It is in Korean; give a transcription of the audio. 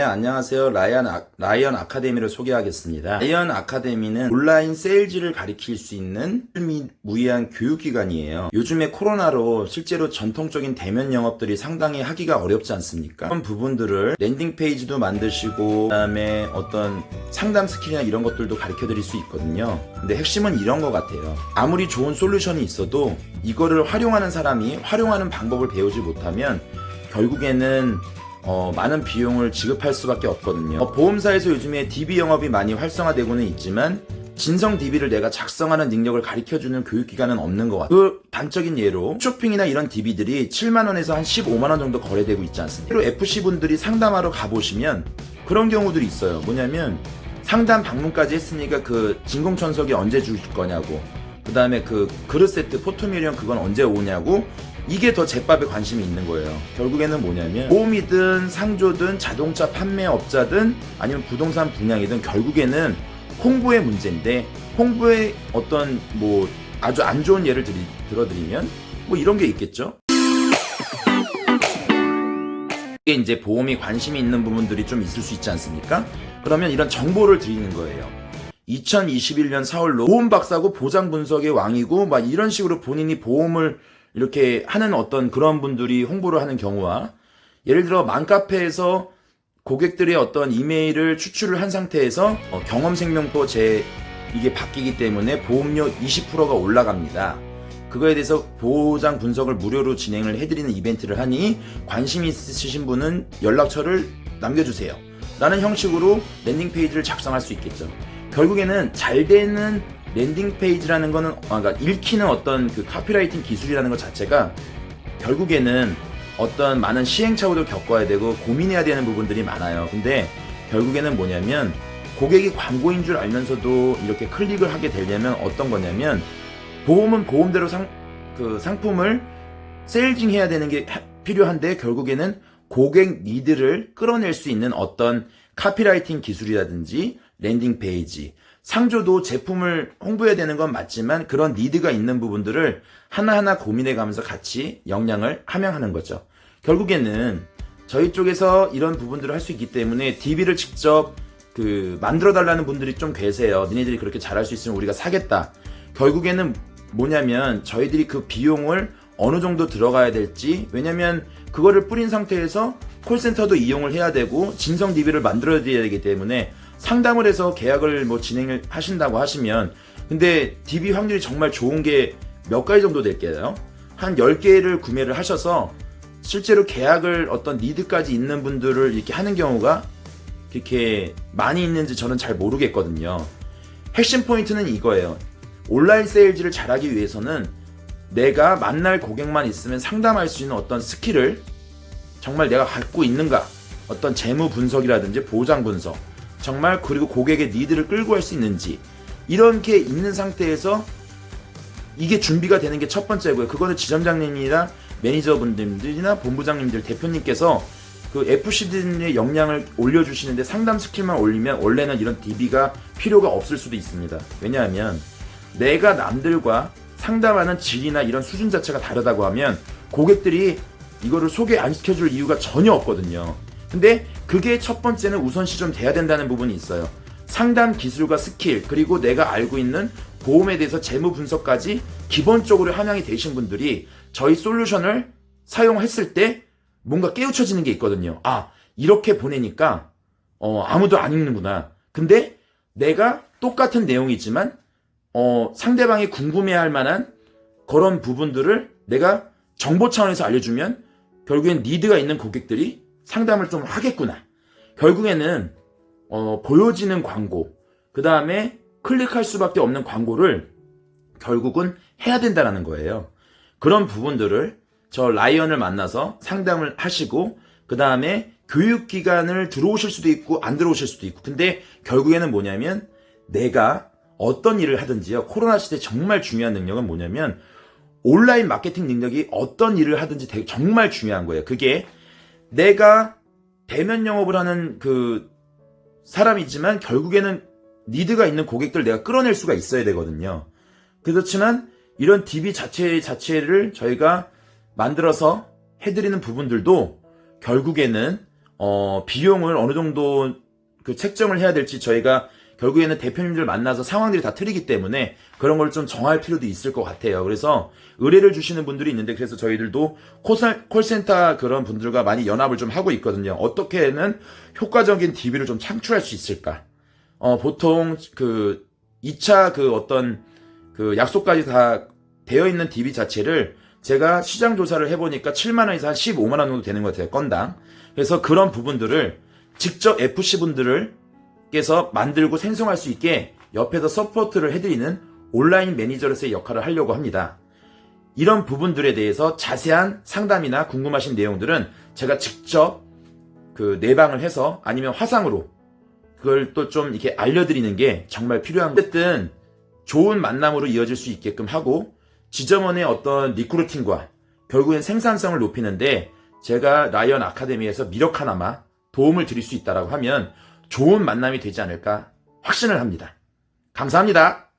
네, 안녕하세요. 라이언 아카데미를 소개하겠습니다. 라이언 아카데미는 온라인 세일즈를 가리킬 수 있는 무의한 교육기관이에요. 요즘에 코로나로 실제로 전통적인 대면 영업들이 상당히 하기가 어렵지 않습니까? 그런 부분들을 랜딩 페이지도 만드시고 그다음에 어떤 상담 스킬이나 이런 것들도 가르쳐 드릴 수 있거든요. 근데 핵심은 이런 것 같아요. 아무리 좋은 솔루션이 있어도 이거를 활용하는 사람이 활용하는 방법을 배우지 못하면 결국에는 많은 비용을 지급할 수밖에 없거든요. 보험사에서 요즘에 DB 영업이 많이 활성화되고는 있지만 진성 DB를 내가 작성하는 능력을 가르쳐주는 교육기관은 없는 것 같아요. 그 단적인 예로 쇼핑이나 이런 DB들이 7만원에서 한 15만원 정도 거래되고 있지 않습니까? 그리고 FC분들이 상담하러 가보시면 그런 경우들이 있어요. 뭐냐면 상담 방문까지 했으니까 그 진공청소기 언제 주실 거냐고, 그 다음에 그 그릇 세트 포토미리언 그건 언제 오냐고, 이게 더 제밥에 관심이 있는 거예요. 결국에는 뭐냐면 보험이든 상조든 자동차 판매업자든 아니면 부동산 분양이든 결국에는 홍보의 문제인데, 홍보의 어떤 뭐 아주 안 좋은 예를 들어드리면 뭐 이런 게 있겠죠. 이게 이제 보험이 관심이 있는 부분들이 좀 있을 수 있지 않습니까? 그러면 이런 정보를 드리는 거예요. 2021년 4월로 보험 박사고 보장 분석의 왕이고 막 이런 식으로 본인이 보험을 이렇게 하는 어떤 그런 분들이 홍보를 하는 경우와, 예를 들어 맘카페에서 고객들의 어떤 이메일을 추출을 한 상태에서 경험생명보 이게 바뀌기 때문에 보험료 20%가 올라갑니다. 그거에 대해서 보장 분석을 무료로 진행을 해드리는 이벤트를 하니 관심 있으신 분은 연락처를 남겨주세요 라는 형식으로 랜딩 페이지를 작성할 수 있겠죠. 결국에는 잘 되는 랜딩 페이지라는 거는 그러니까 읽히는 어떤 그 카피라이팅 기술이라는 것 자체가 결국에는 어떤 많은 시행착오도 겪어야 되고 고민해야 되는 부분들이 많아요. 근데 결국에는 뭐냐면 고객이 광고인 줄 알면서도 이렇게 클릭을 하게 되려면 어떤 거냐면, 보험은 보험대로 상품을 세일징 해야 되는 게 필요한데 결국에는 고객 니드를 끌어낼 수 있는 어떤 카피라이팅 기술이라든지 랜딩 페이지, 상조도 제품을 홍보해야 되는 건 맞지만 그런 니드가 있는 부분들을 하나하나 고민해 가면서 같이 역량을 함양하는 거죠. 결국에는 저희 쪽에서 이런 부분들을 할 수 있기 때문에 DB를 직접 만들어 달라는 분들이 좀 계세요. 니네들이 그렇게 잘할 수 있으면 우리가 사겠다. 결국에는 뭐냐면 저희들이 그 비용을 어느 정도 들어가야 될지, 왜냐면 그거를 뿌린 상태에서 콜센터도 이용을 해야 되고 진성 DB를 만들어야 되기 때문에 상담을 해서 계약을 진행을 하신다고 하시면, 근데 DB 확률이 정말 좋은 게 몇 가지 정도 될게요. 한 10개를 구매를 하셔서 실제로 계약을 어떤 니드까지 있는 분들을 이렇게 하는 경우가 그렇게 많이 있는지 저는 잘 모르겠거든요. 핵심 포인트는 이거예요. 온라인 세일즈를 잘하기 위해서는 내가 만날 고객만 있으면 상담할 수 있는 어떤 스킬을 정말 내가 갖고 있는가, 어떤 재무 분석이라든지 보장 분석, 정말 그리고 고객의 니드를 끌고 갈 수 있는지, 이런 게 있는 상태에서 이게 준비가 되는 게 첫 번째고요. 그거는 지점장님이나 매니저분들이나 본부장님들, 대표님께서 그 FC들의 역량을 올려주시는데 상담 스킬만 올리면 원래는 이런 DB가 필요가 없을 수도 있습니다. 왜냐하면 내가 남들과 상담하는 질이나 이런 수준 자체가 다르다고 하면 고객들이 이거를 소개 안 시켜줄 이유가 전혀 없거든요. 근데 그게 첫 번째는 우선시 좀 돼야 된다는 부분이 있어요. 상담 기술과 스킬, 그리고 내가 알고 있는 보험에 대해서 재무 분석까지 기본적으로 함양이 되신 분들이 저희 솔루션을 사용했을 때 뭔가 깨우쳐지는 게 있거든요. 아, 이렇게 보내니까 아무도 안 읽는구나. 근데 내가 똑같은 내용이지만 상대방이 궁금해할 만한 그런 부분들을 내가 정보 차원에서 알려주면 결국엔 니드가 있는 고객들이 상담을 좀 하겠구나. 결국에는 보여지는 광고, 그 다음에 클릭할 수밖에 없는 광고를 결국은 해야 된다는 거예요. 그런 부분들을 저 라이언을 만나서 상담을 하시고, 그 다음에 교육기관을 들어오실 수도 있고 안 들어오실 수도 있고, 근데 결국에는 뭐냐면 내가 어떤 일을 하든지요, 코로나 시대 정말 중요한 능력은 뭐냐면 온라인 마케팅 능력이 어떤 일을 하든지 되게 정말 중요한 거예요. 그게 내가 대면 영업을 하는 그 사람이지만 결국에는 니드가 있는 고객들 내가 끌어낼 수가 있어야 되거든요. 그렇지만 이런 DB 자체를 저희가 만들어서 해드리는 부분들도 결국에는 비용을 어느 정도 그 책정을 해야 될지 저희가 결국에는 대표님들 만나서 상황들이 다 틀리기 때문에 그런 걸 좀 정할 필요도 있을 것 같아요. 그래서 의뢰를 주시는 분들이 있는데 그래서 저희들도 콜센터 그런 분들과 많이 연합을 좀 하고 있거든요. 어떻게는 효과적인 DB를 좀 창출할 수 있을까? 보통 그 2차 그 어떤 그 약속까지 다 되어 있는 DB 자체를 제가 시장 조사를 해보니까 7만원에서 한 15만원 정도 되는 것 같아요. 건당. 그래서 그런 부분들을 직접 FC분들께서 만들고 생성할 수 있게 옆에서 서포트를 해드리는 온라인 매니저로서의 역할을 하려고 합니다. 이런 부분들에 대해서 자세한 상담이나 궁금하신 내용들은 제가 직접 그 내방을 해서 아니면 화상으로 그걸 또 좀 이렇게 알려드리는 게 정말 필요한 거예요. 어쨌든 좋은 만남으로 이어질 수 있게끔 하고 지점원의 어떤 리크루팅과 결국엔 생산성을 높이는데 제가 라이언 아카데미에서 미력 하나마 도움을 드릴 수 있다고 하면 좋은 만남이 되지 않을까 확신을 합니다. 감사합니다.